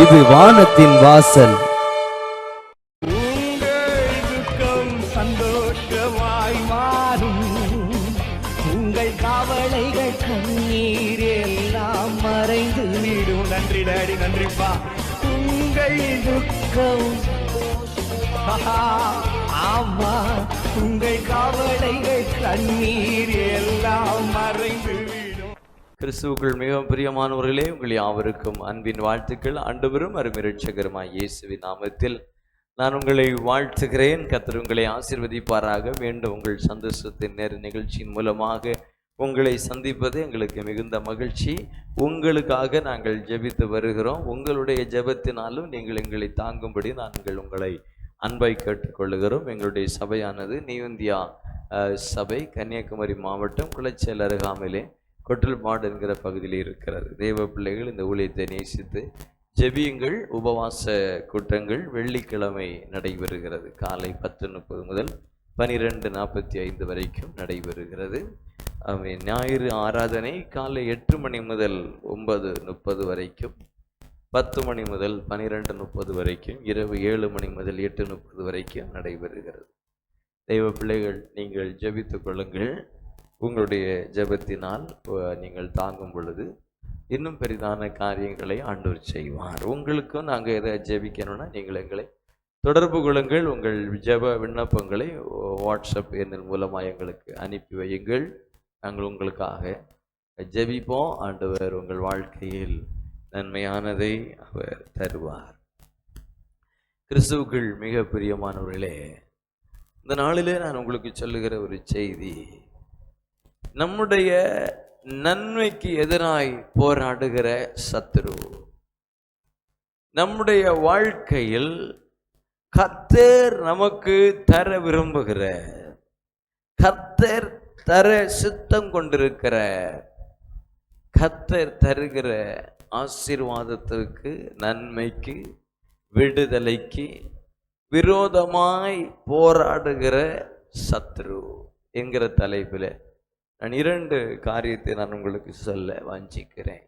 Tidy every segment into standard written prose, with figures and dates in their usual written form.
இது வானத்தின் வாசல். உங்கள் துக்கம் சந்தோஷமாய் மாறும், உங்கள் கவலைகள் கண்ணீர் எல்லாம் மறைந்து விடும். நன்றி டாடி, நன்றிப்பா. உங்கள் துக்கம் ஆமா, உங்கள் கவலைகள் கண்ணீர் எல்லாம் மறைந்து விடும். கிறிஸ்துவுக்குள் மிகவும் பிரியமானவர்களே, உங்கள் யாவருக்கும் அன்பின் வாழ்த்துக்கள். ஆண்டவரும் அருமை இரட்சகருமாய் இயேசுவின் நாமத்தில் நான் உங்களை வாழ்த்துகிறேன். கர்த்தர் உங்களை ஆசீர்வதிப்பாராக. வேண்டும் உங்கள் சந்தோஷத்தின் நேர நிகழ்ச்சியின் மூலமாக உங்களை சந்திப்பது எங்களுக்கு மிகுந்த மகிழ்ச்சி. உங்களுக்காக நாங்கள் ஜெபித்து வருகிறோம். உங்களுடைய ஜெபத்தினாலும் நீங்கள் எங்களை தாங்கும்படி நாங்கள் உங்களை அன்பை கேட்டுக்கொள்ளுகிறோம். எங்களுடைய சபையானது நியூ இந்தியா சபை, கன்னியாகுமரி மாவட்டம், குளச்சல் அருகாமையிலே கொட்டல்மாடு என்கிற பகுதியில் இருக்கிறது. தேவ பிள்ளைகள் இந்த ஊழியத்தை நேசித்து ஜெபியுங்கள். உபவாச கூட்டங்கள் வெள்ளிக்கிழமை நடைபெறுகிறது. காலை 10:30 முதல் 12:45 வரைக்கும் நடைபெறுகிறது. ஞாயிறு ஆராதனை காலை 8 மணி முதல் 9:30 வரைக்கும், 10 மணி முதல் 12:30 வரைக்கும், இரவு 7 மணி முதல் 8:30 வரைக்கும் நடைபெறுகிறது. தெய்வ பிள்ளைகள், நீங்கள் ஜெபித்து கொள்ளுங்கள். உங்களுடைய ஜெபத்தினால் நீங்கள் தாங்கும் பொழுது இன்னும் பெரிதான காரியங்களை ஆண்டவர் செய்வார். உங்களுக்கும் நாங்கள் எதை ஜெபிக்கணும்னா நீங்கள் எங்களை தொடர்பு கொள்ளுங்கள். உங்கள் ஜெப விண்ணப்பங்களை வாட்ஸ்அப் எண்ணின் மூலமாக எங்களுக்கு அனுப்பி வையுங்கள். நாங்கள் உங்களுக்காக ஜெபிப்போம். ஆண்டவர் உங்கள் வாழ்க்கையில் நன்மையானதை அவர் தருவார். கிறிஸ்துவுக்குள் மிக பிரியமானவர்களே, இந்த நாளிலே நான் உங்களுக்கு சொல்லுகிற ஒரு செய்தி, நம்முடைய நன்மைக்கு எதிராய் போராடுகிற சத்துரு. நம்முடைய வாழ்க்கையில் கர்த்தர் நமக்கு தர விரும்புகிற, கர்த்தர் தர சித்தம் கொண்டிருக்கிற, கர்த்தர் தருகிற ஆசீர்வாதத்திற்கு, நன்மைக்கு, விடுதலைக்கு விரோதமாய் போராடுகிற சத்ரு என்கிற தலைப்பில் நான் 2 காரியத்தை நான் உங்களுக்கு சொல்ல வாஞ்சிக்கிறேன்.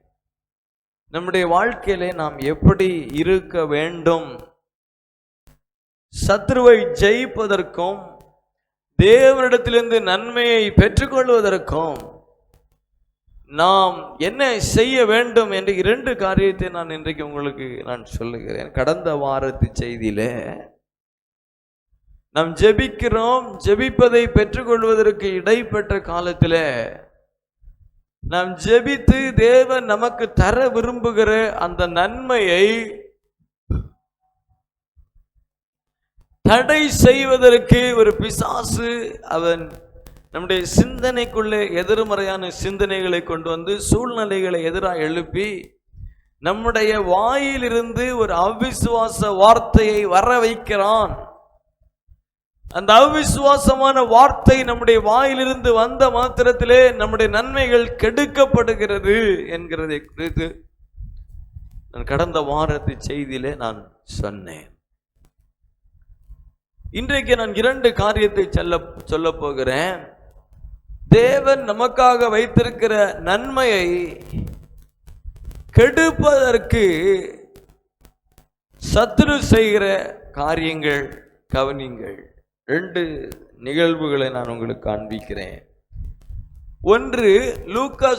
நம்முடைய வாழ்க்கையிலே நாம் எப்படி இருக்க வேண்டும், சத்ருவை ஜெயிப்பதற்கும் தேவனிடத்திலிருந்து நன்மையை பெற்றுக்கொள்வதற்கும் நாம் என்ன செய்ய வேண்டும் என்று 2 காரியத்தை நான் இன்றைக்கு உங்களுக்கு நான் சொல்லுகிறேன். கடந்த வாரத்து செய்தியிலே நாம் ஜெபிக்கிறோம். ஜெபிப்பதை பெற்றுக்கொள்வதற்கு இடைப்பட்ட காலத்தில் நாம் ஜெபித்து தேவன் நமக்கு தர விரும்புகிற அந்த நன்மையை தடை செய்வதற்கு ஒரு பிசாசு அவன் நம்முடைய சிந்தனைக்குள்ளே எதிர்மறையான சிந்தனைகளை கொண்டு வந்து சூழ்நிலைகளை எதிராக எழுப்பி நம்முடைய வாயிலிருந்து ஒரு அவிசுவாச வார்த்தையை வர வைக்கிறான். அந்த அவிசுவாசமான வார்த்தை நம்முடைய வாயிலிருந்து வந்த மாத்திரத்திலே நம்முடைய நன்மைகள் கெடுக்கப்படுகிறது என்கிறதை குறித்து நான் கடந்த வாரத்து செய்தியிலே நான் சொன்னேன். இன்றைக்கு நான் 2 காரியத்தை சொல்ல போகிறேன். தேவன் நமக்காக வைத்திருக்கிற நன்மையை கெடுப்பதற்கு சத்துரு செய்கிற காரியங்கள் கவனிங்கள். 2 நிகழ்வுகளை நான் உங்களுக்கு காண்பிக்கிறேன். ஒன்று லூக்கா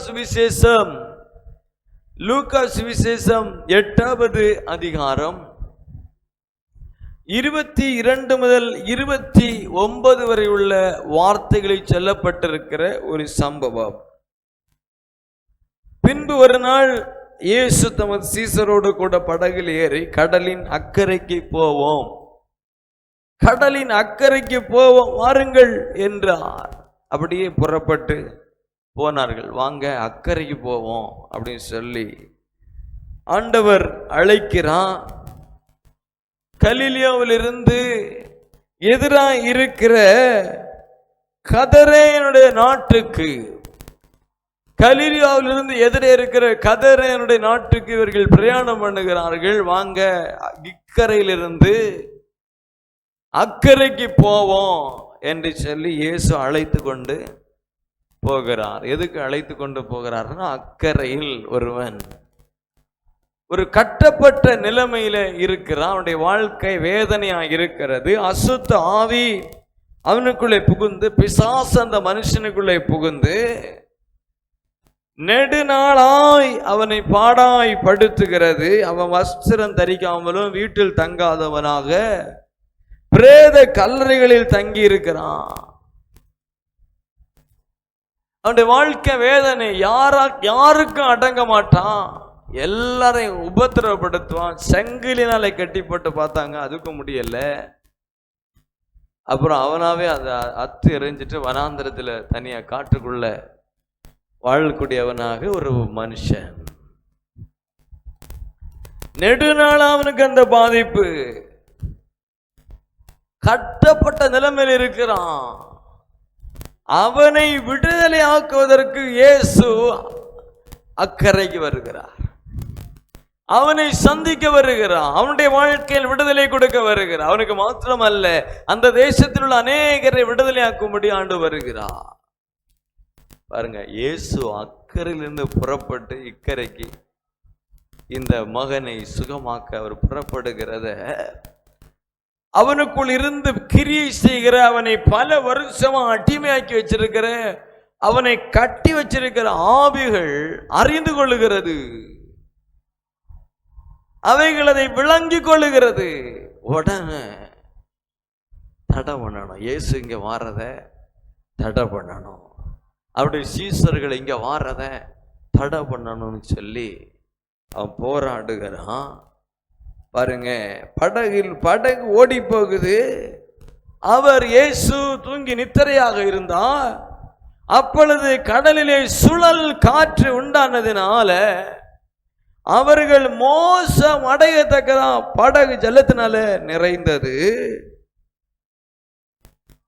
சுவிசேஷம் 8வது அதிகாரம் 22 முதல் 29 வரை உள்ள வார்த்தைகளில் சொல்லப்பட்டிருக்கிற ஒரு சம்பவம். பின்பு ஒரு நாள் இயேசு தமது சீசரோடு கூட படகில் ஏறி கடலின் அக்கறைக்கு போவோம், கடலின் அக்கறைக்கு போவோம் வாருங்கள் என்றார். அப்படியே புறப்பட்டு போனார்கள். வாங்க அக்கறைக்கு போவோம் அப்படின்னு சொல்லி ஆண்டவர் அழைக்கிறான். கலிலியாவிலிருந்து எதிராக இருக்கிற கதரேனுடைய நாட்டுக்கு, கலிலியாவிலிருந்து எதிரே இருக்கிற கதரேனுடைய நாட்டுக்கு இவர்கள் பிரயாணம் பண்ணுகிறார்கள். வாங்க இக்கரையிலிருந்து அக்கறைக்கு போவோம் என்று சொல்லி இயேசு அழைத்து கொண்டு போகிறார். எதுக்கு அழைத்து கொண்டு போகிறார்னா, அக்கறையில் ஒருவன் ஒரு கட்டப்பட்ட நிலைமையில இருக்கிறான். அவனுடைய வாழ்க்கை வேதனையா இருக்கிறது. அசுத்த ஆவி அவனுக்குள்ளே புகுந்து, பிசாசு அந்த மனுஷனுக்குள்ளே புகுந்து நெடுநாளாய் அவனை பாடாய் படுத்துகிறது. அவன் வஸ்திரம் தரிக்காமலும் வீட்டில் தங்காதவனாக பிரேத கல்லறைகளில் தங்கி இருக்கிறான். அவனுடைய வாழ்க்கை வேதனை. யாருக்கும் அடங்க மாட்டான். எல்லாரையும் உபத்திரவப்படுத்துவான். சங்கிலினாலே கட்டிப்பட்டு பார்த்தாங்க, அதுக்கும் முடியல. அப்புறம் அவனாவே அதை அத்து எறிஞ்சிட்டு வனாந்திரத்துல தனியா காட்டுக்குள்ள வாழக்கூடியவனாக ஒரு மனுஷன். நெடுநாள் அவனுக்கு அந்த பாதிப்பு. கட்டப்பட்ட நிலைமையில் இருக்கிறான். அவனை விடுதலை ஆக்குவதற்கு இயேசு அக்கறைக்கு வருகிறார். அவனை சந்திக்க வருகிறான். அவனுடைய வாழ்க்கையில் விடுதலை கொடுக்க வருகிறார். அவனுக்கு மாத்திரமல்ல, அந்த தேசத்தில் உள்ள அநேகரை விடுதலை ஆக்கும்படி ஆண்டு வருகிறார். பாருங்க, இயேசு அக்கறையிலிருந்து புறப்பட்டு இக்கரைக்கு இந்த மகனை சுகமாக்க அவர் புறப்படுகிறத, அவனுக்குள் இருந்து கிரியை செய்கிற, அவனை பல வருஷமா அடிமையாக்கி வச்சிருக்கிற, அவனை கட்டி வச்சிருக்கிற ஆவிகள் அறிந்து கொள்ளுகிறது. அவைகள் அதை விளங்கி கொள்ளுகிறது. உடனே தடை பண்ணணும். இயேசு இங்க வாரத தடை பண்ணணும். அவருடைய சீசர்கள் இங்க வாரத தடை பண்ணணும்னு சொல்லி அவன் போராடுகிறான். பாருங்க, படகு ஓடி போகுது. அவர் இயேசு தூங்கி நித்திரையாக இருந்தார். அப்பொழுது கடலிலே சுழல் காற்று உண்டானதினால அவர்கள் மோசம் அடையத்தக்கதான் படகு ஜலத்தினால நிறைந்தது.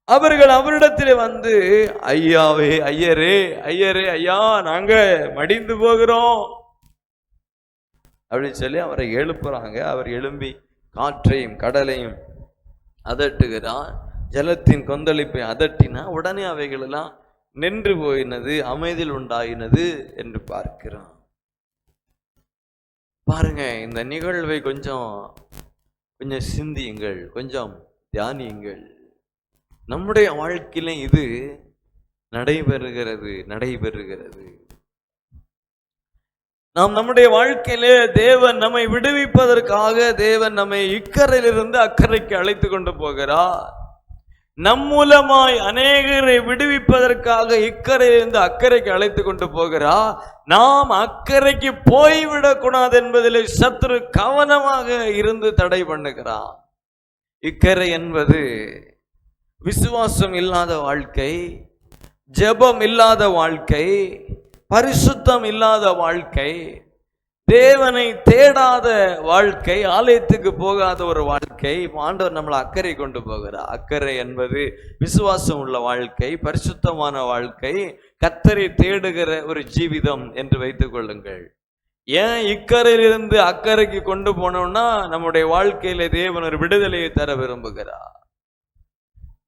அவர்கள் அவரிடத்தில் வந்து, ஐயாவே, ஐயரே, ஐயரே, ஐயா, நாங்க மடிந்து போகிறோம் அப்படின்னு சொல்லி அவரை எழுப்புறாங்க. அவர் எழும்பி காற்றையும் கடலையும் அதட்டுகிறார். ஜலத்தின் கொந்தளிப்பை அதட்டினா உடனே அவைகள் எல்லாம் நின்று போயினது, அமைதியில் உண்டாயினது என்று பார்க்கிறான். பாருங்க, இந்த நிகழ்வை கொஞ்சம் சிந்தியுங்கள், கொஞ்சம் தியானியுங்கள். நம்முடைய வாழ்க்கையில இது நடைபெறுகிறது. நாம் நம்முடைய வாழ்க்கையிலே தேவன் நம்மை விடுவிப்பதற்காக தேவன் நம்மை இக்கரையிலிருந்து அக்கறைக்கு அழைத்து கொண்டு போகிறார். நம் மூலமாய் அநேகரை விடுவிப்பதற்காக இக்கரையிலிருந்து அக்கறைக்கு அழைத்து கொண்டு போகிறார். நாம் அக்கறைக்கு போய்விடக் கூடாது என்பதில் சத்துரு கவனமாக இருந்து தடை பண்ணுகிறார். இக்கரை என்பது விசுவாசம் இல்லாத வாழ்க்கை, ஜெபம் இல்லாத வாழ்க்கை, பரிசுத்தம் இல்லாத வாழ்க்கை, தேவனை தேடாத வாழ்க்கை, ஆலயத்துக்கு போகாத ஒரு வாழ்க்கை. ஆண்டவர் நம்மளை அக்கறை கொண்டு போகிறார். அக்கறை என்பது விசுவாசம் உள்ள வாழ்க்கை, பரிசுத்தமான வாழ்க்கை, கர்த்தரை தேடுகிற ஒரு ஜீவிதம் என்று வைத்துக் கொள்ளுங்கள். ஏன் இக்கரையிலிருந்து அக்கறைக்கு கொண்டு போனோம்னா, நம்முடைய வாழ்க்கையில தேவன் ஒரு விடுதலையை தர விரும்புகிறார்.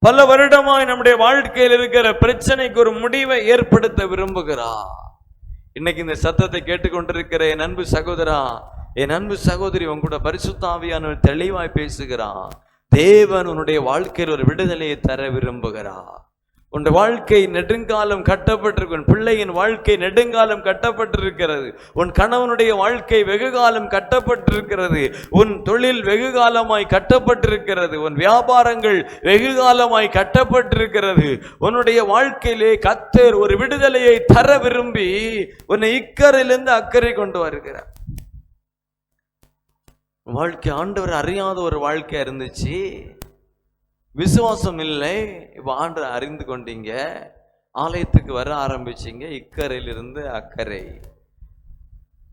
பல வருடமாய் நம்முடைய வாழ்க்கையில் இருக்கிற பிரச்சனைக்கு ஒரு முடிவை ஏற்படுத்த விரும்புகிறார். இன்னைக்கு இந்த சத்தத்தை கேட்டுக்கொண்டிருக்கிற என் அன்பு சகோதரா, என் அன்பு சகோதரி, உன் கூட பரிசுத்த ஆவியானவர் தெளிவாய் பேசுகிறான். தேவன் உன்னுடைய வாழ்க்கையில் ஒரு விடுதலையை தர விரும்புகிறார். உன் வாழ்க்கை நெடுங்காலம் கட்டப்பட்டிருக்கு. உன் பிள்ளையின் வாழ்க்கை நெடுங்காலம் கட்டப்பட்டிருக்கிறது. உன் கணவனுடைய வாழ்க்கை வெகு காலம் கட்டப்பட்டிருக்கிறது. உன் தொழில் வெகு காலமாய் கட்டப்பட்டிருக்கிறது. உன் வியாபாரங்கள் வெகு காலமாய் கட்டப்பட்டிருக்கிறது. உன்னுடைய வாழ்க்கையிலே கர்த்தர் ஒரு விடுதலையை தர விரும்பி உன்னை இக்கரையிலிருந்து அக்கறை கொண்டு வருகிறார். வாழ்க்கை ஆண்டவர் அறியாத ஒரு வாழ்க்கை இருந்துச்சு. விசுவாசம் இல்லை. இப்போ ஆண்டவர் அறிந்து கொண்டீங்க, ஆலயத்துக்கு வர ஆரம்பிச்சிங்க, இக்கரையிலிருந்து அக்கறை.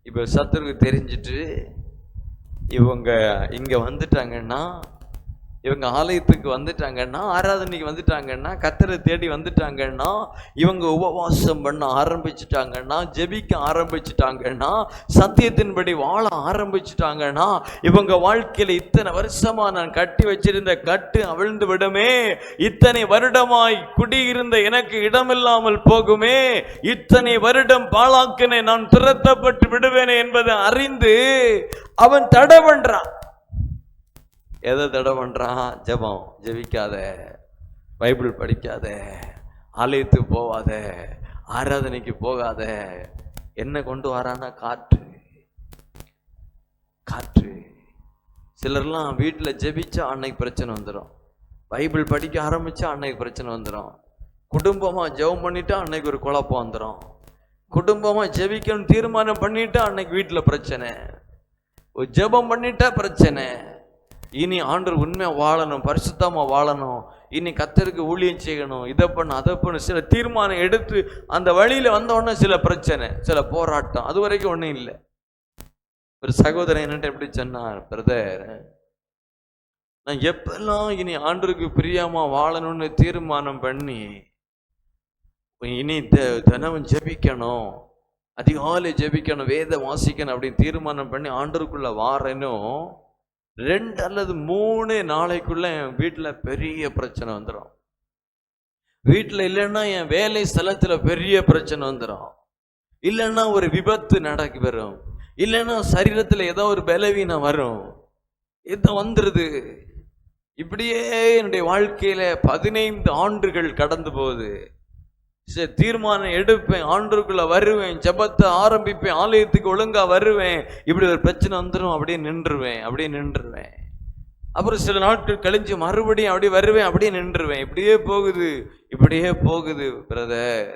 இப்போ சத்துருக்கு தெரிஞ்சிட்டு இவங்க இங்கே வந்துட்டாங்கன்னா இவங்க ஆலயத்துக்கு வந்துட்டாங்கன்னா, ஆராதனைக்கு வந்துட்டாங்கன்னா, கர்த்தரை தேடி வந்துட்டாங்கன்னா, இவங்க உபவாசம் பண்ண ஆரம்பிச்சுட்டாங்கன்னா, ஜெபிக்க ஆரம்பிச்சுட்டாங்கன்னா, சத்தியத்தின்படி வாழ ஆரம்பிச்சுட்டாங்கன்னா, இவங்க வாழ்க்கையில இத்தனை வருஷமா நான் கட்டி வச்சிருந்த கட்டு அவிழ்ந்து விடுமே, இத்தனை வருடமாய் குடியிருந்த எனக்கு இடமில்லாமல் போகுமே, இத்தனை வருடம் பாழாக்கினை நான் துரத்தப்பட்டு விடுவேனே என்பதை அறிந்து அவன் தடை பண்றான். எதை தடை பண்றான்? ஜெபம். ஜெபிக்காத, பைபிள் படிக்காத, ஆலயத்துக்கு போகாத, ஆராதனைக்கு போகாத. என்ன கொண்டு வரானா? காற்று. காற்று. சிலர்லாம் வீட்டில் ஜெபிச்சா அன்னைக்கு பிரச்சனை வந்துடும், பைபிள் படிக்க ஆரம்பிச்சா அன்னைக்கு பிரச்சனை வந்துடும், குடும்பமா ஜெபம் பண்ணிட்டா அன்னைக்கு ஒரு குழப்பம் வந்துடும், குடும்பமா ஜெபிக்கணும் தீர்மானம் பண்ணிட்டா அன்னைக்கு வீட்டில் பிரச்சனை, ஜெபம் பண்ணிட்டா பிரச்சனை. இனி ஆண்டவர் உண்மையா வாழணும், பரிசுத்தமா வாழணும், இனி கர்த்தருக்கு ஊழியம் செய்யணும், இதை பண்ண அதை பண்ண சில தீர்மானம் எடுத்து அந்த வழியில வந்தோடனே சில பிரச்சனை, சில போராட்டம். அது வரைக்கும் ஒன்றும் இல்லை. ஒரு சகோதரன் என்னட்ட எப்படி சொன்னார், பிரதர், நான் எப்பெல்லாம் இனி ஆண்டவருக்கு பிரியமா வாழணும்னு தீர்மானம் பண்ணி இனி தினமும் ஜெபிக்கணும், அதிகாலை ஜெபிக்கணும், வேத வாசிக்கணும் அப்படின்னு தீர்மானம் பண்ணி ஆண்டவருக்குள்ள வாரேனோ 2 அல்லது 3 நாளைக்குள்ள என் வீட்டில் பெரிய பிரச்சனை வந்துடும். வீட்டில் இல்லைன்னா என் வேலை ஸ்தலத்துல பெரிய பிரச்சனை வந்துடும், இல்லைன்னா ஒரு விபத்து நடக்க வரும், இல்லைன்னா சரீரத்துல ஏதோ ஒரு பலவீனம் வரும், எதோ வந்துருது. இப்படியே என்னுடைய வாழ்க்கையில 15 ஆண்டுகள் கடந்து போகுது. தீர்மானம் எடுப்பேன், ஆண்டவருக்குள்ள வருவேன், ஜெபத்தை ஆரம்பிப்பேன், ஆலயத்துக்கு ஒழுங்கா வருவேன், இப்படி ஒரு பிரச்சனை வந்துடும், அப்படியே நின்றுருவேன். அப்புறம் சில நாட்கள் கழிஞ்சு மறுபடியும் அப்படியே வருவேன், அப்படியே நின்றுருவேன். இப்படியே போகுது பிரதர்.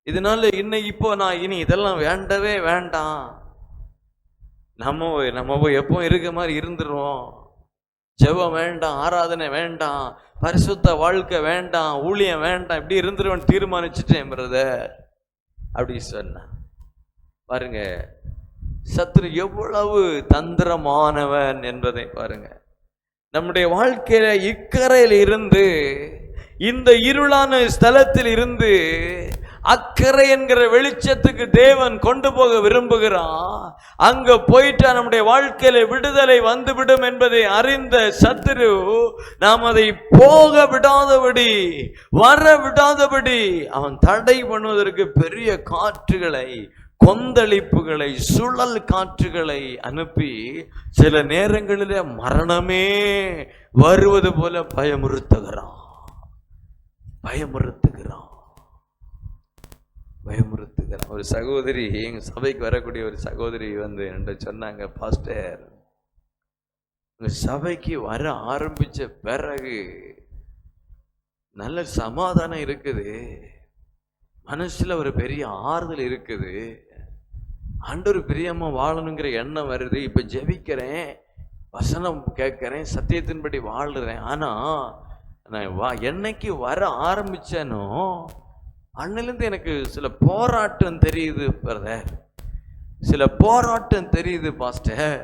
இதனால இப்போ நான் இனி இதெல்லாம் வேண்டவே வேண்டாம், நம்ம எப்போ இருக்க மாதிரி இருந்துருவோம், ஜெபம் வேண்டாம், ஆராதனை வேண்டாம், பரிசுத்த வாழ்க்கை வேண்டாம், ஊழியம் வேண்டாம், இப்படி இருந்துருவன் தீர்மானிச்சுட்டேன் பிரதர் அப்படி சொன்ன. பாருங்க சத்துரு எவ்வளவு தந்திரமானவன் என்பதை பாருங்க. நம்முடைய வாழ்க்கையில இக்கரையில் இருந்து, இந்த இருளான ஸ்தலத்தில் இருந்து அக்கறை என்கிற வெளிச்சத்துக்கு தேவன் கொண்டு போக விரும்புகிறான். அங்க போயிட்டா நம்முடைய வாழ்க்கையில விடுதலை வந்துவிடும் என்பதை அறிந்த சத்துரு நாம் அதை போக விடாதபடி, வர விடாதபடி அவன் தடை பண்ணுவதற்கு பெரிய காற்றுகளை, கொந்தளிப்புகளை, சுழல் காற்றுகளை அனுப்பி சில நேரங்களிலே மரணமே வருவது போல பயமுறுத்துகிறான். ஒரு சகோதரி, எங்க சபைக்கு வரக்கூடிய ஒரு சகோதரி வந்து என்கிட்ட சொன்னாங்க, பாஸ்டர், உங்க சபைக்கு வர ஆரம்பிச்ச பிறகு நல்ல சமாதானம் இருக்குது, மனசுல ஒரு பெரிய ஆறுதல் இருக்குது, ஆண்டவர் பிரியமா வாழணுங்கிற எண்ணம் வருது, இப்ப ஜெபிக்கிறேன், வசனம் கேட்கிறேன், சத்தியத்தின்படி வாழ்றேன். ஆனா நான் என்னைக்கு வர ஆரம்பிச்சேனோ அன்னிலிருந்து எனக்கு சில போராட்டம் தெரியுது பிரதர், சில போராட்டம் தெரியுது பாஸ்டர்,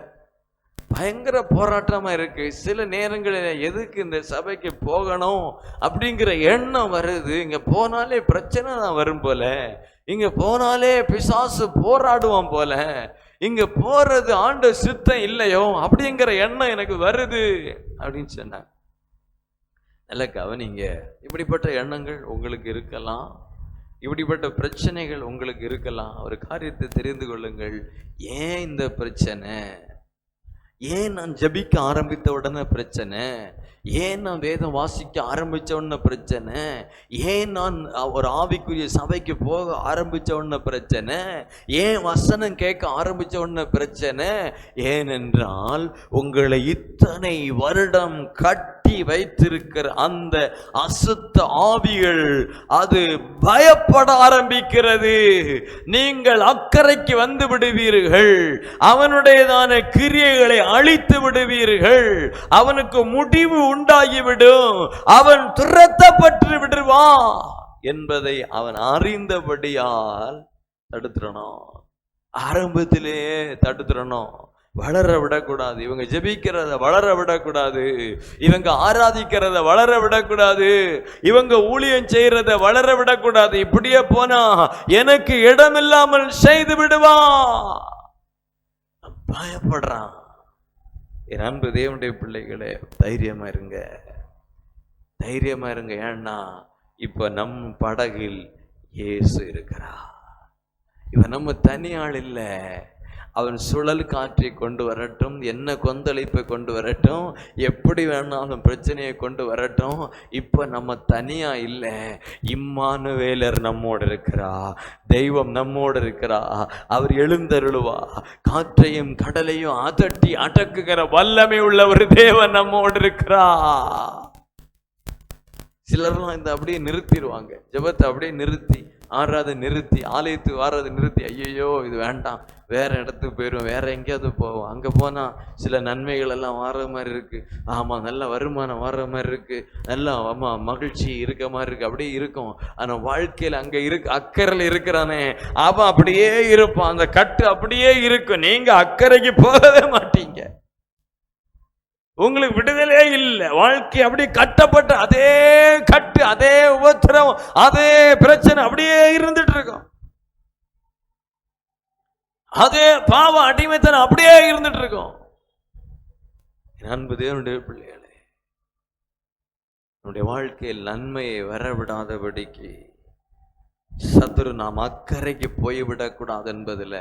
பயங்கர போராட்டமா இருக்கு. சில நேரங்களில் எதுக்கு இந்த சபைக்கு போகணும் அப்படிங்கிற எண்ணம் வருது. இங்க போனாலே பிரச்சனை தான் வரும் போல, இங்க போனாலே பிசாசு போராடுவான் போல, இங்க போறது ஆண்ட சித்தம் இல்லையோ அப்படிங்கிற எண்ணம் எனக்கு வருது அப்படின்னு சொன்னாங்க. நல்ல கவனிங்க, இப்படிப்பட்ட எண்ணங்கள் உங்களுக்கு இருக்கலாம், இப்படிப்பட்ட பிரச்சனைகள் உங்களுக்கு இருக்கலாம். ஒரு காரியத்தை தெரிந்து கொள்ளுங்கள். ஏன் இந்த பிரச்சனை? ஏன் நான் ஜபிக்க ஆரம்பித்த உடனே பிரச்சனை? ஏன் நான் வேதம் வாசிக்க ஆரம்பித்த உடனே பிரச்சனை? ஏன் நான் ஒரு ஆவிக்குரிய சபைக்கு போக ஆரம்பித்த உடனே பிரச்சனை? ஏன் வசனம் கேட்க ஆரம்பித்த உடனே பிரச்சனை? ஏனென்றால் உங்களை இத்தனை வருடம் கட்டி வைத்திருக்கிற அந்த அசுத்த ஆவிகள் அது பயப்பட ஆரம்பிக்கிறது. நீங்கள் அக்கறைக்கு வந்து விடுவீர்கள், அவனுடையதான கிரியைகளை அழித்து விடுவீர்கள், அவனுக்கு முடிவு உண்டாகிவிடும், அவன் துரத்தப்பட்டு விடுவான் என்பதை அவன் அறிந்தபடியால் தடுத்துடணும். ஆரம்பத்திலே தடுத்துடணும். வளர விடக்கூடாது. இவங்க ஜெபிக்கிறத வளர விடக்கூடாது. இவங்க ஆராதிக்கிறத வளர விடக்கூடாது. இவங்க ஊழியம் செய்யறத வளர விடக்கூடாது. இப்படியே போனா எனக்கு இடமில்லாமல் செய்து விடுவான். பயப்படுறான். என் அன்பு தேவனுடைய பிள்ளைகளே, தைரியமா இருங்க, தைரியமா இருங்க. ஏன்னா இப்ப நம் படகில் இயேசு இருக்கிறார். இவன் நம்ம தனியாள் இல்லை. அவன் சுழல் காற்றை கொண்டு வரட்டும், என்ன கொந்தளிப்பை கொண்டு வரட்டும், எப்படி வேணாலும் பிரச்சனையை கொண்டு வரட்டும். இப்ப நம்ம தனியா இல்லை. இம்மானுவேலர் நம்மோடு இருக்கிறா, தெய்வம் நம்மோடு இருக்கிறா. அவர் எழுந்தருளுவா. காற்றையும் கடலையும் அதட்டி அடக்குகிற வல்லமை உள்ள ஒரு தேவன் நம்மோடு இருக்கிறா. சிலர்லாம் இந்த அப்படியே நிறுத்திடுவாங்க, ஜெபத்தை அப்படியே நிறுத்தி, ஆறாத நிறுத்தி, ஆலயத்துக்கு ஆறாத நிறுத்தி, ஐயோ இது வேண்டாம், வேற இடத்துக்கு போயிடும், வேற எங்கேயாவது போவோம், அங்கே போனால் சில நன்மைகள் எல்லாம் வர்ற மாதிரி இருக்கு, ஆமாம் நல்ல வருமானம் வர்ற மாதிரி இருக்கு, நல்லா ஆமாம் மகிழ்ச்சி இருக்க மாதிரி இருக்கு, அப்படியே இருக்கும். ஆனால் வாழ்க்கையில் அங்கே இருக்கு அக்கறையில் இருக்கிறானே அவன் அப்படியே இருப்பான். அந்த கட்டு அப்படியே இருக்கும். நீங்க அக்கறைக்கு போகவே மாட்டீங்க. உங்களுக்கு விடுதலே இல்லை. வாழ்க்கை அப்படியே கட்டப்பட்ட அதே கட்டு, அதே உபத்திரம், அதே பிரச்சனை அப்படியே இருந்துட்டு இருக்கும். அதே பாவ அடிமைத்தனம் அப்படியே இருந்துட்டு இருக்கும். அன்பு தேவனுடைய பிள்ளைகளே, நம்முடைய வாழ்க்கையில் நன்மையை வரவிடாதபடிக்கு சத்துரு நாம் அக்கறைக்கு போய்விடக்கூடாது என்பதில்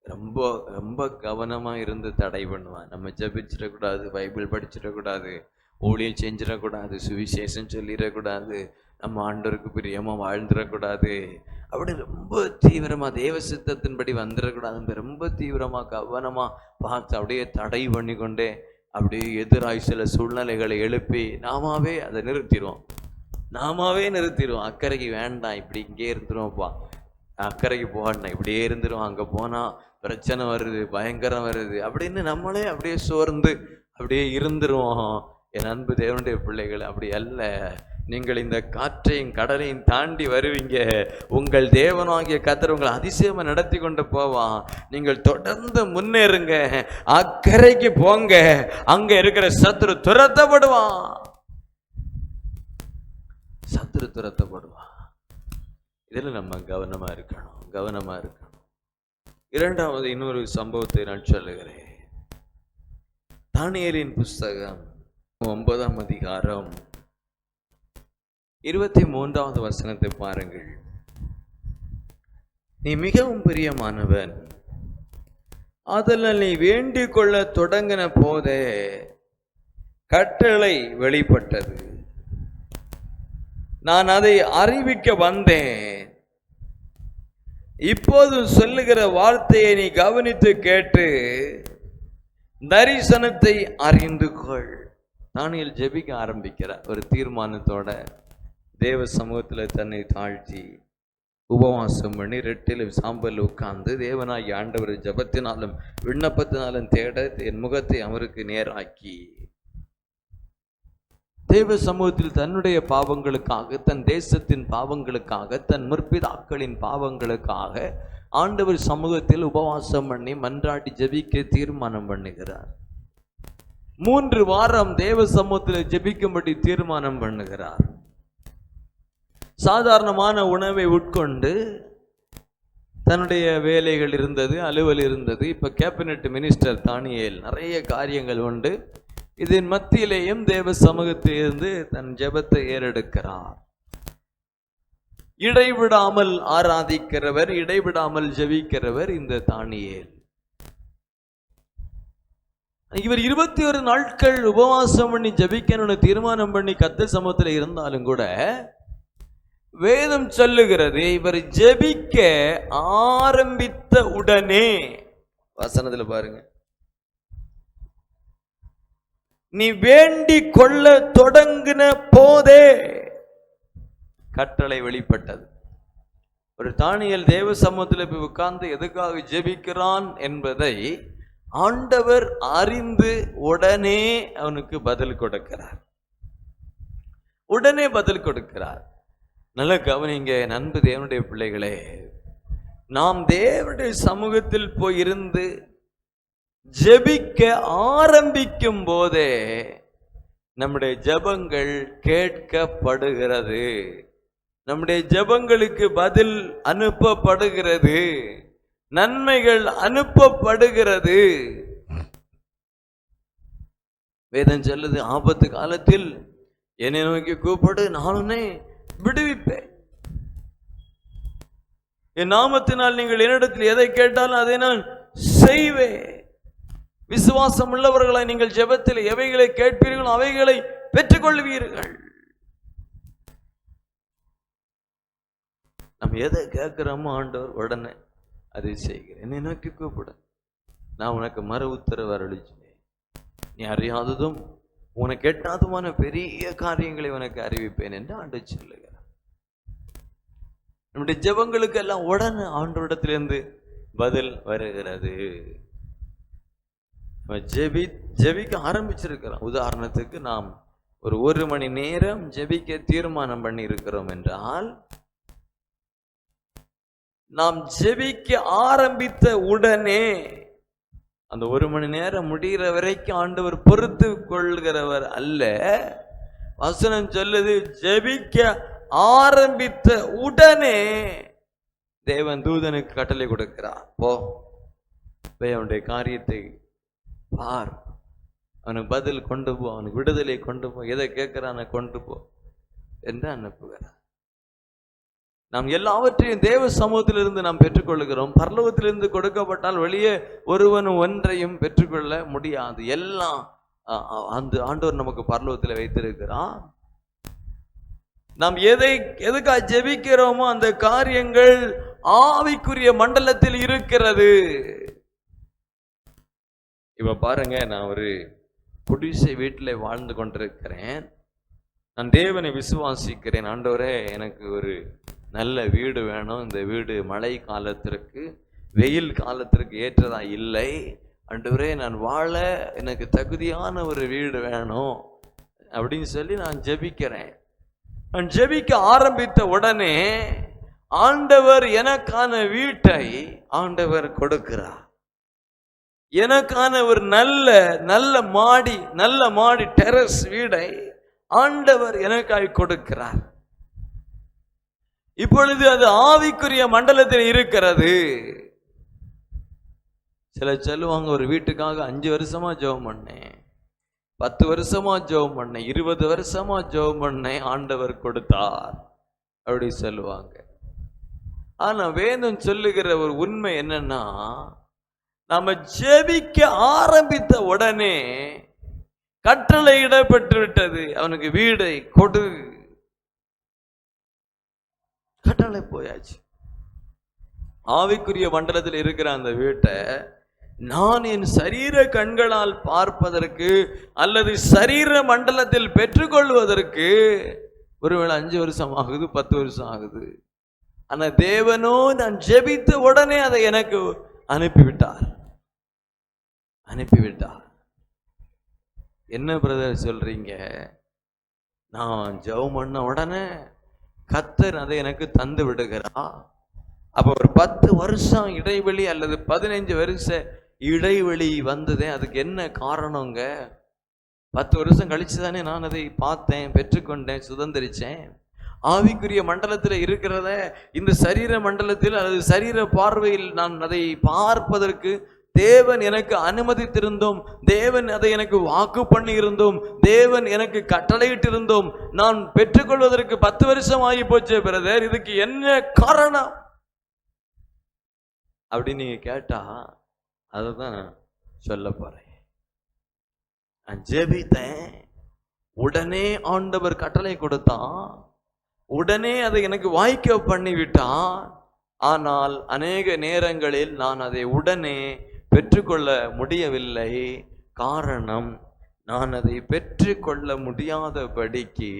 ரொம்ப ரொம்ப கவனமா இருந்து தடை பண்ணுவான். நம்ம ஜெபிச்சிடக்கூடாது, பைபிள் படிச்சிடக்கூடாது, ஊழியம் செஞ்சிடக்கூடாது, சுவிசேஷம் சொல்லிடக்கூடாது, நம்ம ஆண்டவருக்கு பிரியமா வாழ்ந்துடக்கூடாது. அப்படி ரொம்ப தீவிரமா தேவ சித்தத்தின்படி வந்துடக்கூடாது. ரொம்ப தீவிரமா கவனமா பார்த்து அப்படியே தடை பண்ணி கொண்டே அப்படியே எதிராய் சில சூழ்நிலைகளை எழுப்பி நாமாவே அதை நிறுத்திடுவோம். அக்கறைக்கு வேண்டாம், இப்படி இங்கே இருந்துருவோம்ப்பா, அக்கறைக்கு போகணும், இப்படியே இருந்துரும், அங்கே போனால் பிரச்சனை வருது, பயங்கரம் வருது அப்படின்னு நம்மளே அப்படியே சோர்ந்து அப்படியே இருந்துருவோம். என் அன்பு தேவனுடைய பிள்ளைகள், அப்படி அல்ல. நீங்கள் இந்த காற்றையும் கடலையும் தாண்டி வருவீங்க. உங்கள் தேவனாகிய கர்த்தர் உங்களை அதிசயமா நடத்தி கொண்டு போவான். நீங்கள் தொடர்ந்து முன்னேறுங்க, அக்கறைக்கு போங்க. அங்க இருக்கிற சத்துரு துரத்தப்படுவான். இதில் நம்ம கவனமா இருக்கணும். இரண்டாவது இன்னொரு சம்பவத்தை நான் சொல்லுகிறேன். தானியேலின் புஸ்தகம் 9ஆம் அதிகாரம் 23வது வசனத்தை பாருங்கள். நீ மிகவும் பிரியமானவன், அதில் நீ வேண்டிக் கொள்ள தொடங்கின போதே கட்டளை வெளிப்பட்டது. நான் அதை அறிவிக்க வந்தேன். இப்போது சொல்லுகிற வார்த்தையை நீ கவனித்து கேட்டு தரிசனத்தை அறிந்து கொள். தானியேல் ஜெபிக்க ஆரம்பிக்கிறார். ஒரு தீர்மானத்தோட தேவ சமூகத்தில் தன்னை தாழ்த்தி உபவாசம் பண்ணி ரெட்டிலும் சாம்பல் உட்கார்ந்து தேவனாகி ஆண்டவர் ஜபத்தினாலும் விண்ணப்பத்தினாலும் தேட என் முகத்தை அவருக்கு நேராக்கி தேவ சமூகத்தில் தன்னுடைய பாவங்களுக்காக, தன் தேசத்தின் பாவங்களுக்காக, தன் முற்பிதாக்களின் பாவங்களுக்காக ஆண்டவர் சமூகத்தில் உபவாசம் பண்ணி மன்றாடி ஜெபிக்க தீர்மானம் பண்ணுகிறார். 3 வாரம் தேவ சமூகத்தில் ஜெபிக்கும்படி தீர்மானம் பண்ணுகிறார். சாதாரணமான உணவை உட்கொண்டு தன்னுடைய வேலைகள் இருந்தது, அலுவல் இருந்தது. இப்ப கேபினட் மினிஸ்டர் தானியேல், நிறைய காரியங்கள் உண்டு. இதன் மத்தியிலேயும் தேவ சமூகத்திலிருந்து தன் ஜெபத்தை ஏறெடுக்கிறார். இடைவிடாமல் ஆராதிக்கிறவர், இடைவிடாமல் ஜெபிக்கிறவர் இந்த தானியேல். இவர் 21 நாட்கள் உபவாசம் பண்ணி ஜெபிக்கணும்னு தீர்மானம் பண்ணி கர்த்தர் சமூகத்தில் இருந்தாலும் கூட வேதம் சொல்லுகிறது, இவர் ஜெபிக்க ஆரம்பித்த உடனே, வசனத்துல பாருங்க, நீ வேண்டிக் கொள்ள தொடங்கின போதே கட்டளை வெளிப்பட்டது. ஒரு தானியேல் தேவ சமூகத்தில் போய் உட்கார்ந்து எதுக்காக ஜெபிக்கிறான் என்பதை ஆண்டவர் அறிந்து உடனே அவனுக்கு பதில் கொடுக்கிறார். நல்ல கவனிங்க நண்பு தேவனுடைய பிள்ளைகளே, நாம் தேவனுடைய சமூகத்தில் போய் இருந்து ஜெபிக்க ஆரம்பிக்கும் போதே நம்முடைய ஜெபங்கள் கேட்கப்படுகிறது, நம்முடைய ஜெபங்களுக்கு பதில் அனுப்பப்படுகிறது, நன்மைகள் அனுப்பப்படுகிறது. வேதம் சொல்லுது, ஆபத்து காலத்தில் என்னை நோக்கி கூப்பிடு, நான் உன்னை விடுவிப்பேன். என் நாமத்தினால் நீங்கள் என்னிடத்தில் எதை கேட்டாலும் அதை நான் செய்வேன். விசுவாசம் உள்ளவர்களை நீங்கள் ஜெபத்தில் எவைகளை கேட்பீர்கள் அவைகளை பெற்றுக்கொள்வீர்கள். நம்ம எதை கேட்கிறோமோ ஆண்டவர் உடனே அதை செய்கிறேன். என்னை நோக்கி கூப்பிடு, நான் உனக்கு மறு உத்தரவு அருளிச்சேன். நீ அறியாததும் உனக்கு எட்டாதுமான பெரிய காரியங்களை உனக்கு அறிவிப்பேன் என்று ஆண்டவர் சொல்லுகிறார். நம்முடைய ஜெபங்களுக்கு எல்லாம் உடனே ஆண்டவரிடத்திலிருந்து பதில் வருகிறது. ஜெபிக்க ஆரம்பிச்சிருக்கிறோம். உதாரணத்துக்கு நாம் ஒரு மணி நேரம் ஜெபிக்க தீர்மானம் பண்ணி இருக்கிறோம் என்றால், நாம் ஜெபிக்க ஆரம்பித்த உடனே அந்த 1 மணி நேரம் முடிகிற வரைக்கும் ஆண்டவர் பொறுத்து கொள்கிறவர் அல்ல. வசனம் சொல்லுது, ஜெபிக்க ஆரம்பித்த உடனே தேவன் தூதனுக்கு கட்டளை கொடுக்கிறார், போ அவனுடைய காரியத்தை பார், அவனுக்கு பதில் கொண்டு போ, அவனுக்கு விடுதலை கொண்டு போ, எதை கேட்கிறான கொண்டு போ என்று அனுப்புகிறார். நாம் எல்லாவற்றையும் தேவ சமூகத்திலிருந்து நாம் பெற்றுக்கொள்கிறோம். பரலோகத்திலிருந்து கொடுக்கப்பட்டால் வெளியே ஒருவனும் ஒன்றையும் பெற்றுக்கொள்ள முடியாது. எல்லாம் அந்த ஆண்டவர் நமக்கு பரலோகத்தில் வைத்திருக்கிறார். நாம் எதுக்காக ஜெபிக்கிறோமோ அந்த காரியங்கள் ஆவிக்குரிய மண்டலத்தில் இருக்கிறது. இப்ப பாருங்க, நான் ஒரு குடிசை வீட்டில் வாழ்ந்து கொண்டிருக்கிறேன். நான் தேவனை விசுவாசிக்கிறேன். ஆண்டவரே, எனக்கு ஒரு நல்ல வீடு வேணும். இந்த வீடு மழை காலத்திற்கு வெயில் காலத்திற்கு ஏற்றதா இல்லை. ஆண்டவரே, நான் வாழ எனக்கு தகுதியான ஒரு வீடு வேணும் அப்படின்னு சொல்லி நான் ஜெபிக்கிறேன். நான் ஜெபிக்க ஆரம்பித்த உடனே ஆண்டவர் எனக்கான வீட்டை ஆண்டவர் கொடுக்கிறார். எனக்கான ஒரு நல்ல மாடி டெரஸ் வீடை ஆண்டவர் எனக்காய் கொடுக்கிறார். இப்பொழுது அது ஆவிக்குரிய மண்டலத்தில் இருக்கிறது. சில சொல்லுவாங்க, ஒரு வீட்டுக்காக 5 வருஷமா ஜெபம் பண்ணேன், 10 வருஷமா ஜெபம் பண்ணேன், 20 வருஷமா ஜெபம் பண்ணேன், ஆண்டவர் கொடுத்தார் அப்படி சொல்லுவாங்க. ஆனா வேதம் சொல்லுகிற ஒரு உண்மை என்னன்னா, நாம ஜெபிக்க ஆரம்பித்த உடனே கட்டளையிடப்பட்டு விட்டது, அவனுக்கு வீடை கொடு. கட்டளை போயாச்சு. ஆவிக்குரிய மண்டலத்தில் இருக்கிற அந்த வீட்டை நான் என் சரீர கண்களால் பார்ப்பதற்கு அல்லது சரீர மண்டலத்தில் பெற்றுக்கொள்வதற்கு ஒருவேளை 5 வருஷம் ஆகுது, 10 வருஷம் ஆகுது. ஆனா தேவனோ நான் ஜெபித்த உடனே அதை எனக்கு அனுப்பிவிட்டார். என்ன பிரதர் சொல்றீங்க? நான் ஜெபம் பண்ண உடனே கர்த்தர் அதை எனக்கு தந்து விடுகிறா. அப்ப ஒரு 10 வருஷம் இடைவெளி அல்லது 15 வருஷ இடைவெளி வந்ததே, அதுக்கு என்ன காரணங்க? 10 வருஷம் கழிச்சு தானே நான் அதை பார்த்தேன், பெற்றுக்கொண்டேன், சுதந்திரிச்சேன். ஆவிக்குரிய மண்டலத்தில் இருக்கிறத இந்த சரீர மண்டலத்தில் அல்லது சரீர பார்வையில் நான் அதை பார்ப்பதற்கு தேவன் எனக்கு அனுமதித்திருந்தோம், தேவன் அதை எனக்கு வாக்கு பண்ணி இருந்தோம், தேவன் எனக்கு கட்டளையிட்டிருந்தோம். நான் பெற்றுக்கொள்வதற்கு 10 வருஷம் ஆகி போச்சு பிரதர், இதுக்கு என்ன காரணம் அப்படின்னு நீங்க கேட்டா அதுதான் சொல்ல போறேன். நான் ஜெபித்தேன், உடனே ஆண்டவர் கட்டளை கொடுத்தான், உடனே அதை எனக்கு வாய்க்க பண்ணிவிட்டான். ஆனால் அநேக நேரங்களில் நான் அதை உடனே பெற்றுக்கொள்ள முடியவில்லை. காரணம், நான் அதை பெற்றுக்கொள்ள முடியாதபடிக்கு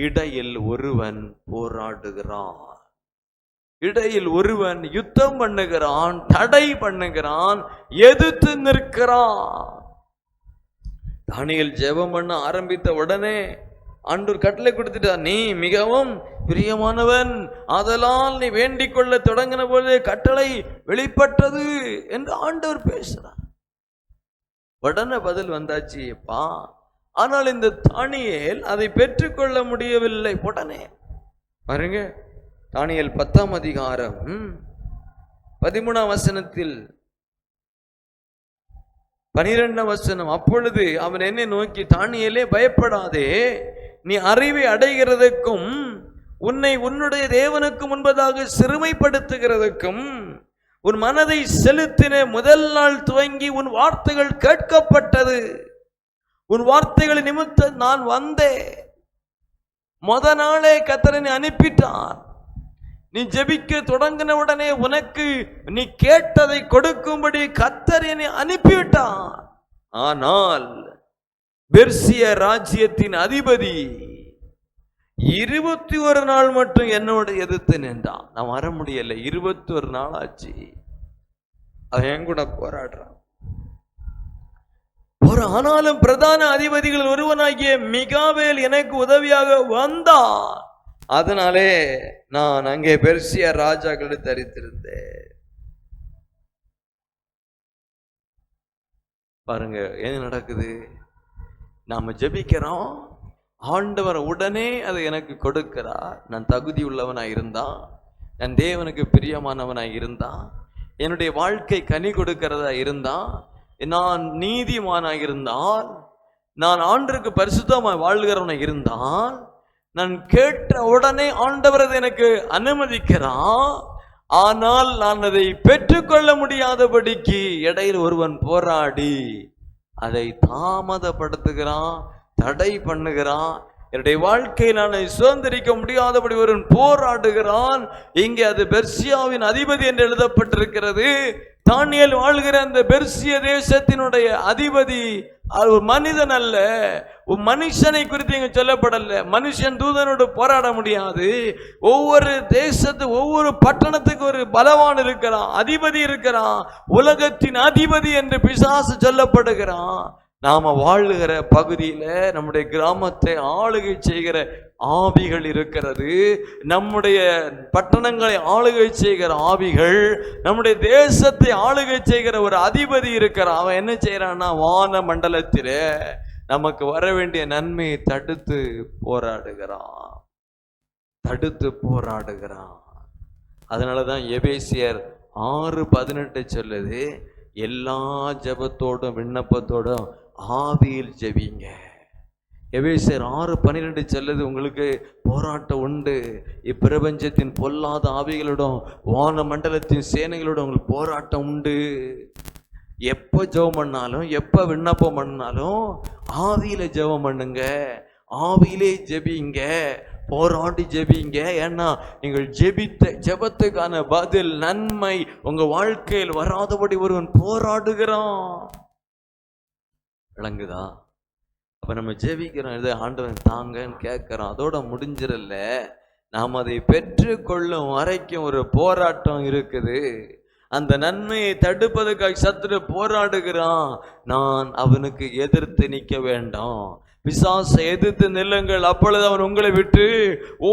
இடையில் ஒருவன் போராடுகிறான், இடையில் ஒருவன் யுத்தம் பண்ணுகிறான், தடை பண்ணுகிறான், எதிர்த்து நிற்கிறான். தானியேல் ஜெபம் பண்ண ஆரம்பித்த உடனே ஆண்டவர் கட்டளை கொடுத்துட்டார், நீ மிகவும் பிரியமானவன், ஆதலால் நீ வேண்டிக் கொள்ள தொடங்கின போது கட்டளை வெளிப்பட்டது என்று ஆண்டவர் பேசுறார். உடனே பதில் வந்தாச்சுப்பா. ஆனால் இந்த தானியேல் அதை பெற்றுக்கொள்ள முடியவில்லை. உடனே பாருங்க, தானியேல் 10ஆம் அதிகாரம் 13ஆம் வசனத்தில் 12ஆம் வசனம். அப்பொழுது அவன் என்னை நோக்கி, தானியேலே பயப்படாதே, நீ அறிவை அடைகிறதுக்கும் உன்னை உன்னுடைய தேவனுக்கு முன்பதாக சிறுமைப்படுத்துகிறதுக்கும் உன் மனதை செலுத்தின முதல் நாள் துவங்கி உன் வார்த்தைகள் கேட்கப்பட்டது. உன் வார்த்தைகள் நிமித்தம் நான் வந்தேன். நாளே கர்த்தர் அனுப்பிட்டார். நீ ஜெபிக்க தொடங்கின உடனே உனக்கு நீ கேட்டதை கொடுக்கும்படி கர்த்தர் என்னை அனுப்பிவிட்டார். ஆனால் பெர்சிய ராஜ்யத்தின் அதிபதி 21 நாள் மட்டும் என்னோட எதிர்த்து நின்றான். நான் வர முடியல. 21 நாள் ஆச்சு. அவன் என் கூட போராடுறான். ஆனாலும் பிரதான அதிபதிகள் ஒருவனாகிய மிகாவேல் எனக்கு உதவியாக வந்தான். அதனாலே நான் அங்கே பெர்சிய ராஜாக்களை தரித்திருந்தேன். பாருங்க என்ன நடக்குது. நாம ஜெபிக்கிறோம், ஆண்டவர் உடனே அதை எனக்கு கொடுக்கிறார். நான் தகுதி உள்ளவனாய் இருந்தா, நான் தேவனுக்கு பிரியமானவனாய் இருந்தா, என்னுடைய வாழ்க்கை கனி கொடுக்கிறதா இருந்தா, நான் நீதிமானாக இருந்தால், நான் ஆண்டவருக்கு பரிசுத்தமாய் வாழ்கிறவனாக இருந்தால், நான் கேட்ட உடனே ஆண்டவர் அதை எனக்கு அனுமதிக்கிறான். ஆனால் நான் அதை பெற்றுக்கொள்ள முடியாதபடிக்கு இடையில் ஒருவன் போராடி அதை தாமதப்படுத்துகிறான், தடை பண்ணுகிறான். என்னுடைய வாழ்க்கையில் நான் சுதந்திரிக்க முடியாதபடி ஒருவன் போராடுகிறான். இங்கே அது பெர்சியாவின் அதிபதி என்று எழுதப்பட்டிருக்கிறது. தானியேல் வாழ்கிற அந்த பெர்சிய தேசத்தினுடைய அதிபதி ஒரு மனிதன் அல்ல, ஒரு மனுஷனை குறித்து இங்க சொல்லப்படல. மனுஷன் தூதனோடு போராட முடியாது. ஒவ்வொரு தேசத்து ஒவ்வொரு பட்டணத்துக்கு ஒரு பலவான் இருக்கிறான், அதிபதி இருக்கிறான். உலகத்தின் அதிபதி என்று பிசாசு சொல்லப்படுகிறான். நாம வாழுகிற பகுதியில நம்முடைய கிராமத்தை ஆளுகை செய்கிற ஆவிகள் இருக்கிறது. நம்முடைய பட்டணங்களை ஆளுகை செய்கிற ஆவிகள், நம்முடைய தேசத்தை ஆளுகை செய்கிற ஒரு அதிபதி இருக்கிறான். அவன் என்ன செய்யறான்னா, வான மண்டலத்தில நமக்கு வர வேண்டிய நன்மையை தடுத்து போராடுகிறான். அதனாலதான் எபேசியர் 6:18 சொல்லுது, எல்லா ஜெபத்தோடும் விண்ணப்பத்தோடும் ஆவியில் ஜெபிங்க. எபேசியர் 6:12 சொல்லுது, உங்களுக்கு போராட்டம் உண்டு. இப்பிரபஞ்சத்தின் பொல்லாத ஆவிகளோடும் வான மண்டலத்தின் சேனைகளோட உங்களுக்கு போராட்டம் உண்டு. எப்போ ஜெபம் பண்ணாலும், எப்போ விண்ணப்பம் பண்ணாலும் ஆவியில ஜெபம் பண்ணுங்க, ஆவியிலே ஜெபிங்க, போராடி ஜெபிங்க. ஏன்னா நீங்கள் ஜெபித்த ஜெபத்துக்கான பதில், நன்மை உங்க வாழ்க்கையில் வராதபடி ஒருவன் போராடுகிறான். விளங்குதா? அப்ப நம்ம ஜெபிக்கிறோம், இதை ஆண்டவன் தாங்கன்னு கேட்கிறோம், அதோட முடிஞ்சிடல. நாம் அதை பெற்றுக்கொள்ளும் வரைக்கும் ஒரு போராட்டம் இருக்குது. அந்த நன்மையை தடுப்பதற்காக சத்துரு போராடுகிறான். நான் அவனுக்கு எதிர்த்து நிற்க வேண்டாம். பிசாசை எதிர்த்து நில்லுங்கள், அப்பொழுது அவன் உங்களை விட்டு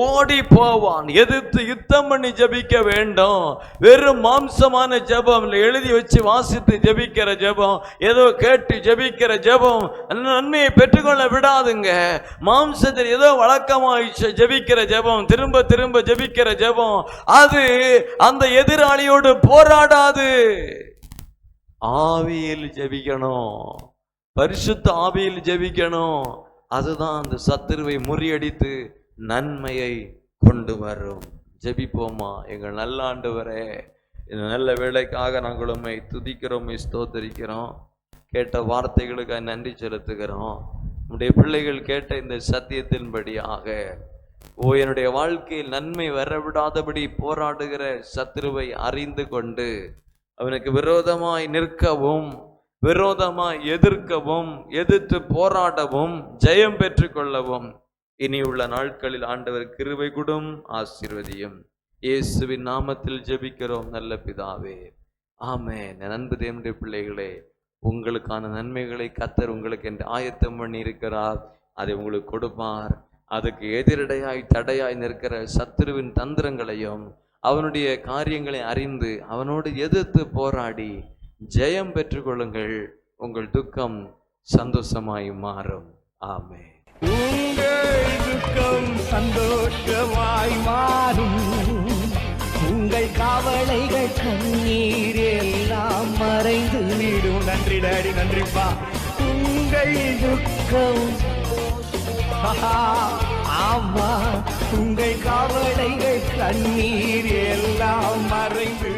ஓடி போவான். எதிர்த்து யுத்தம் பண்ணி ஜபிக்க வேண்டும். வெறும் மாம்சமான ஜபம், எழுதி வச்சு வாசித்து ஜபிக்கிற ஜபம், ஏதோ கேட்டு ஜபிக்கிற ஜபம் நன்மையை பெற்றுக்கொள்ள விடாதுங்க. மாம்சத்தில் ஏதோ வழக்கமாக ஜபிக்கிற ஜபம், திரும்ப திரும்ப ஜபிக்கிற ஜபம், அது அந்த எதிராளியோடு போராடாது. ஆவியில் ஜபிக்கணும், பரிசுத்த ஆவியில் ஜெபிக்கணும். அதுதான் அந்த சத்துருவை முறியடித்து நன்மையை கொண்டு வரும். ஜெபிப்போமா? எங்கள் நல்ல ஆண்டவரே, இந்த நல்ல வேளைக்காக நாங்கள் உம்மை துதிக்கிறோம், ஸ்தோத்தரிக்கிறோம். கேட்ட வார்த்தைகளுக்காக நன்றி செலுத்துகிறோம். நம்முடைய பிள்ளைகள் கேட்ட இந்த சத்தியத்தின்படியாக என்னுடைய வாழ்க்கையில் நன்மை வரவிடாதபடி போராடுகிற சத்துருவை அறிந்து கொண்டு அவனுக்கு விரோதமாய் நிற்கவும், விரோதமாய் எதிர்க்கவும், எதிர்த்து போராடவும், ஜெயம் பெற்றுக்கொள்ளவும் இனி உள்ள நாட்களில் ஆண்டவர் கிருபை கொடும், ஆசீர்வதியும். இயேசுவின் நாமத்தில் ஜெபிக்கிறோம் நல்ல பிதாவே, ஆமென். அன்பு தேவனுடைய பிள்ளைகளே, உங்களுக்கான நன்மைகளை கர்த்தர் உங்களுக்கு என்று ஆயத்தம் பண்ணி இருக்கிறார். அதை உங்களுக்கு கொடுப்பார். அதுக்கு எதிரடையாய் தடையாய் நிற்கிற சத்துருவின் தந்திரங்களையும் அவனுடைய காரியங்களை அறிந்து அவனோடு எதிர்த்து போராடி ஜெயம் பெற்றுக்கொள்ளுங்கள். உங்கள் துக்கம் சந்தோஷமாய் மாறும். ஆமென். உங்கள் துக்கம் சந்தோஷமாய் மாறும், உங்கள் கவலைகள் கண்ணீர் எல்லாம் மறைந்து விடும். நன்றி டாடி, நன்றிப்பா. உங்கள் துக்கம் ஆமா, உங்கள் கவலைகள் கண்ணீர் எல்லாம் மறைந்து